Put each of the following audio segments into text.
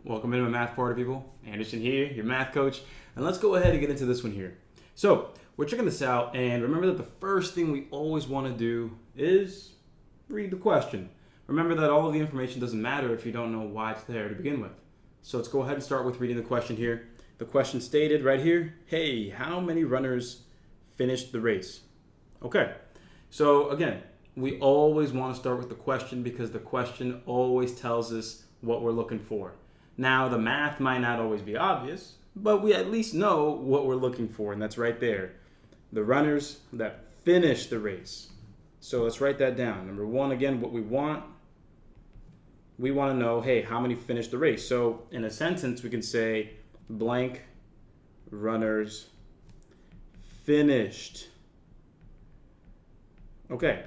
Welcome into my math party, people. Anderson here, your math coach. And let's go ahead and get into this one here. So we're checking this out, and remember that the first thing we always want to do is read the question. Remember that all of the information doesn't matter if you don't know why it's there to begin with. So let's go ahead and start with reading the question here. The question stated right here, hey, how many runners finished the race? Okay, so again, we always want to start with the question because the question always tells us what we're looking for. Now, the math might not always be obvious, but we at least know what we're looking for, and that's right there. The runners that finish the race. So let's write that down. Number one, again, what we want to know, hey, how many finished the race? So in a sentence, we can say blank runners finished. Okay,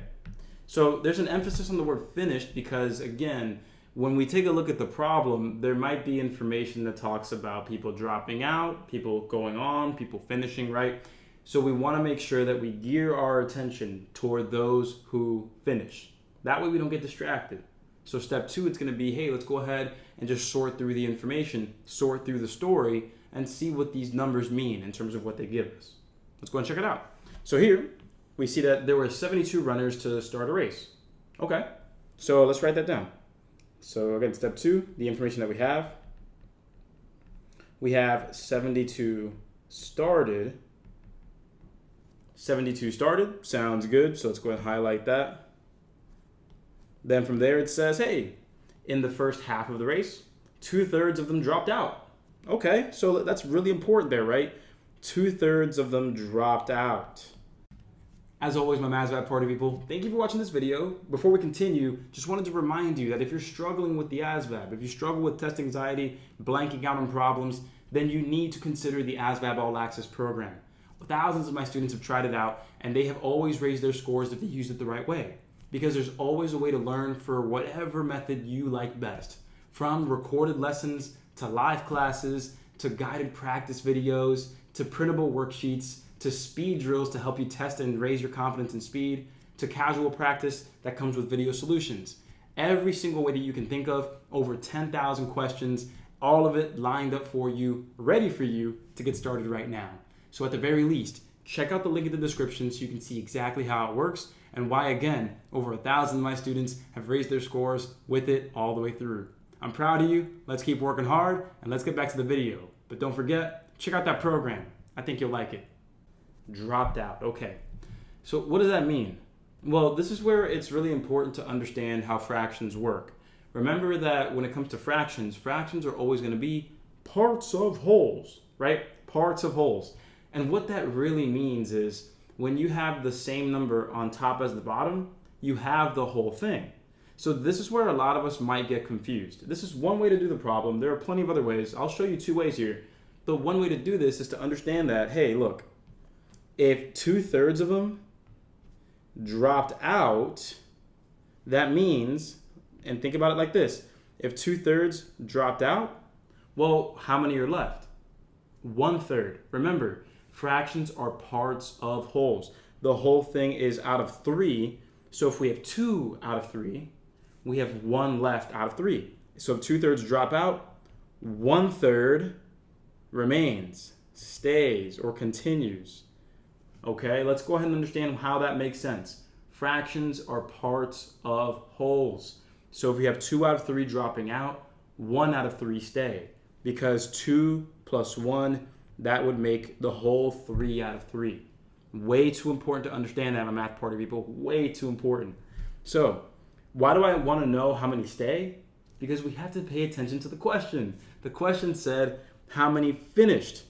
so there's an emphasis on the word finished because, again, when we take a look at the problem, there might be information that talks about people dropping out, people going on, people finishing, right? So we want to make sure that we gear our attention toward those who finish. That way we don't get distracted. So step two, it's going to be, hey, let's go ahead and just sort through the information, sort through the story, and see what these numbers mean in terms of what they give us. Let's go and check it out. So here, we see that there were 72 runners to start a race. Okay, so let's write that down. So again, step two, the information that we have 72 started. 72 started, sounds good. So let's go ahead and highlight that. Then from there it says, hey, in the first half of the race, 2/3 of them dropped out. Okay, so that's really important there, right? 2/3 of them dropped out. As always, my ASVAB party people, thank you for watching this video. Before we continue, just wanted to remind you that if you're struggling with the ASVAB, if you struggle with test anxiety, blanking out on problems, then you need to consider the ASVAB All-Access Program. Thousands of my students have tried it out, and they have always raised their scores if they used it the right way. Because there's always a way to learn for whatever method you like best. From recorded lessons, to live classes, to guided practice videos, to printable worksheets, to speed drills to help you test and raise your confidence and speed, to casual practice that comes with video solutions. Every single way that you can think of, over 10,000 questions, all of it lined up for you, ready for you to get started right now. So at the very least, check out the link in the description so you can see exactly how it works and why, again, over 1,000 of my students have raised their scores with it all the way through. I'm proud of you. Let's keep working hard, and let's get back to the video. But don't forget, check out that program. I think you'll like it. Dropped out. Okay. So what does that mean? Well, this is where it's really important to understand how fractions work. Remember that when it comes to fractions are always going to be parts of wholes, right? Parts of wholes. And what that really means is when you have the same number on top as the bottom, you have the whole thing. So this is where a lot of us might get confused. This is one way to do the problem. There are plenty of other ways. I'll show you two ways here. The one way to do this is to understand that, hey, look, if 2/3 of them dropped out, that means, and think about it like this, if 2/3 dropped out, well, how many are left? 1/3. Remember, fractions are parts of wholes. The whole thing is out of 3, so if we have 2 out of 3, we have 1 left out of 3. So if 2/3 drop out, 1/3 remains, stays, or continues. Okay, let's go ahead and understand how that makes sense. Fractions are parts of wholes. So if we have 2 out of 3 dropping out, 1 out of 3 stay. Because 2 plus 1, that would make the whole 3 out of 3. Way too important to understand that, my math party people. Way too important. So why do I want to know how many stay? Because we have to pay attention to the question. The question said, how many finished?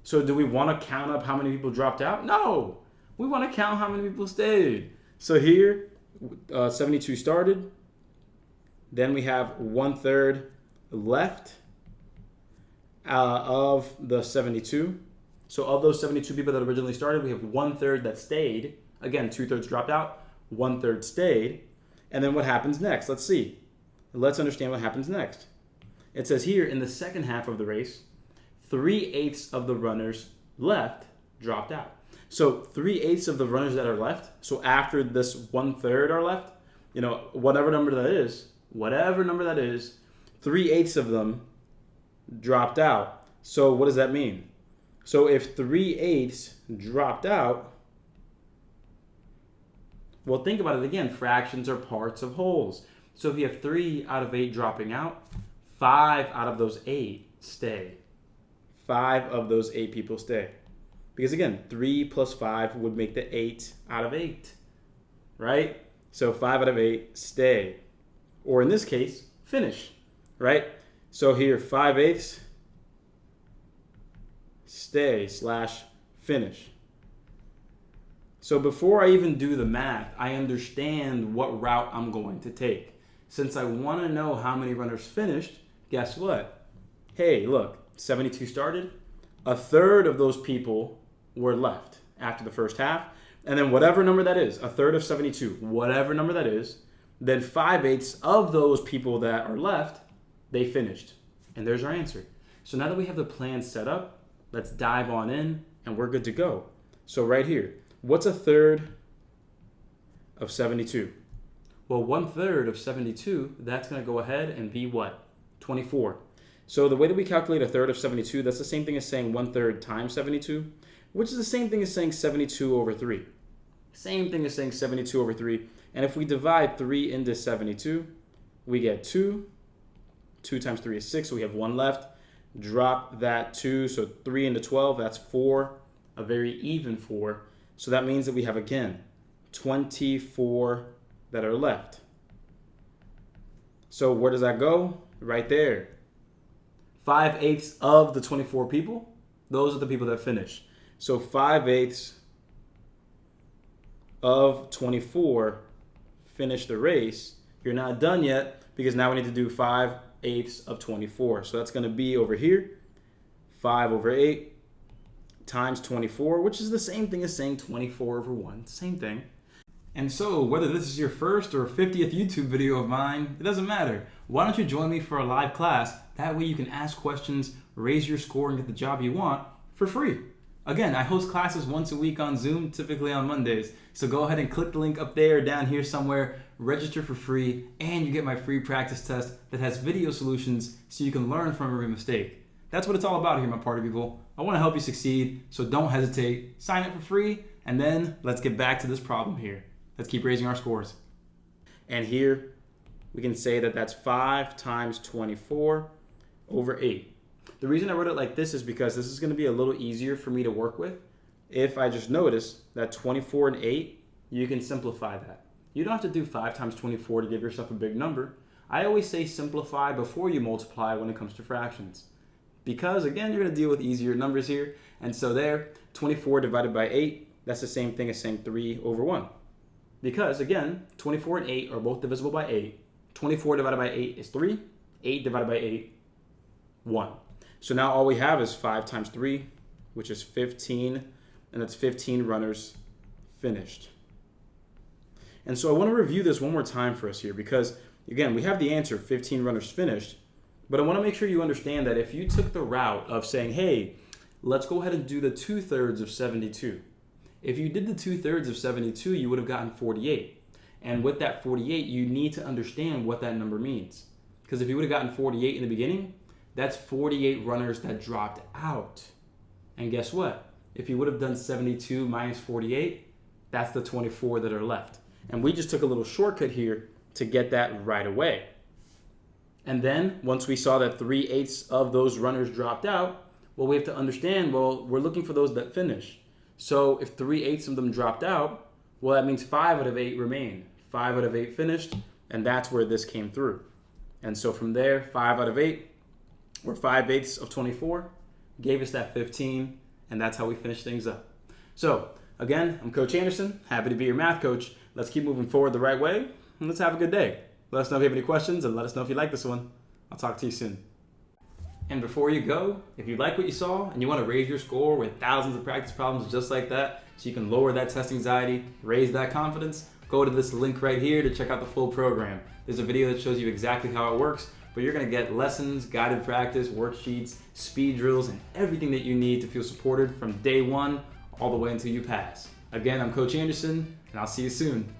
So do we want to count up how many people dropped out? No, we want to count how many people stayed. So here, 72 started. Then we have 1/3 left of the 72. So of those 72 people that originally started, we have 1/3 that stayed. Again, 2/3 dropped out, 1/3 stayed. And then what happens next? Let's see. Let's understand what happens next. It says here in the second half of the race, 3/8 of the runners left dropped out. So 3/8 of the runners that are left, so after this 1/3 are left, whatever number that is, 3/8 of them dropped out. So what does that mean? So if 3/8 dropped out, well, think about it again. Fractions are parts of wholes. So if you have 3 out of 8 dropping out, 5 out of those 8 stay. 5 of those 8 people stay. Because again, 3 plus 5 would make the 8 out of 8, right? So 5 out of 8 stay. Or in this case, finish, right? So here, 5/8 stay / finish. So before I even do the math, I understand what route I'm going to take. Since I want to know how many runners finished, guess what? Hey, look, 72 started. A third of those people were left after the first half. And then whatever number that is, a third of 72, whatever number that is, then 5/8 of those people that are left, they finished. And there's our answer. So now that we have the plan set up, let's dive on in and we're good to go. So right here, what's a third of 72? Well, 1/3 of 72, that's going to go ahead and be what? 24. So the way that we calculate a third of 72, that's the same thing as saying 1/3 times 72, which is the same thing as saying 72 over 3. Same thing as saying 72 over 3. And if we divide 3 into 72, we get 2. 2 times 3 is 6, so we have 1 left. Drop that 2, so 3 into 12, that's 4, a very even 4. So that means that we have, again, 24 that are left. So where does that go? Right there. 5/8 of the 24 people, those are the people that finish. So 5/8 of 24 finish the race. You're not done yet because now we need to do 5/8 of 24. So that's going to be over here, 5 over 8 times 24, which is the same thing as saying 24 over 1. Same thing. And so, whether this is your first or 50th YouTube video of mine, it doesn't matter. Why don't you join me for a live class? That way you can ask questions, raise your score, and get the job you want for free. Again, I host classes once a week on Zoom, typically on Mondays. So go ahead and click the link up there, down here somewhere, register for free, and you get my free practice test that has video solutions so you can learn from every mistake. That's what it's all about here, my party people. I want to help you succeed, so don't hesitate. Sign up for free, and then let's get back to this problem here. Let's keep raising our scores. And here we can say that that's 5 times 24 over 8. The reason I wrote it like this is because this is going to be a little easier for me to work with. If I just notice that 24 and 8, you can simplify that. You don't have to do 5 times 24 to give yourself a big number. I always say simplify before you multiply when it comes to fractions. Because again, you're going to deal with easier numbers here. And so there, 24 divided by 8, that's the same thing as saying 3 over 1. Because again, 24 and 8 are both divisible by 8. 24 divided by 8 is 3. 8 divided by 8, 1. So now all we have is 5 times 3, which is 15, and that's 15 runners finished. And so I want to review this one more time for us here because, again, we have the answer, 15 runners finished, but I want to make sure you understand that if you took the route of saying, hey, let's go ahead and do the 2/3 of 72. If you did the 2/3 of 72, you would have gotten 48. And with that 48, you need to understand what that number means. Because if you would have gotten 48 in the beginning, that's 48 runners that dropped out. And guess what? If you would have done 72 minus 48, that's the 24 that are left. And we just took a little shortcut here to get that right away. And then once we saw that 3/8 of those runners dropped out, well, we have to understand, well, we're looking for those that finish. So if 3/8 of them dropped out, well, that means 5 out of 8 remain. 5 out of 8 finished, and that's where this came through. And so from there, 5 out of 8, or 5/8 of 24, gave us that 15, and that's how we finish things up. So again, I'm Coach Anderson, happy to be your math coach. Let's keep moving forward the right way, and let's have a good day. Let us know if you have any questions, and let us know if you like this one. I'll talk to you soon. And before you go, if you like what you saw and you want to raise your score with thousands of practice problems just like that, so you can lower that test anxiety, raise that confidence, go to this link right here to check out the full program. There's a video that shows you exactly how it works, but you're going to get lessons, guided practice, worksheets, speed drills, and everything that you need to feel supported from day one all the way until you pass. Again, I'm Coach Anderson, and I'll see you soon.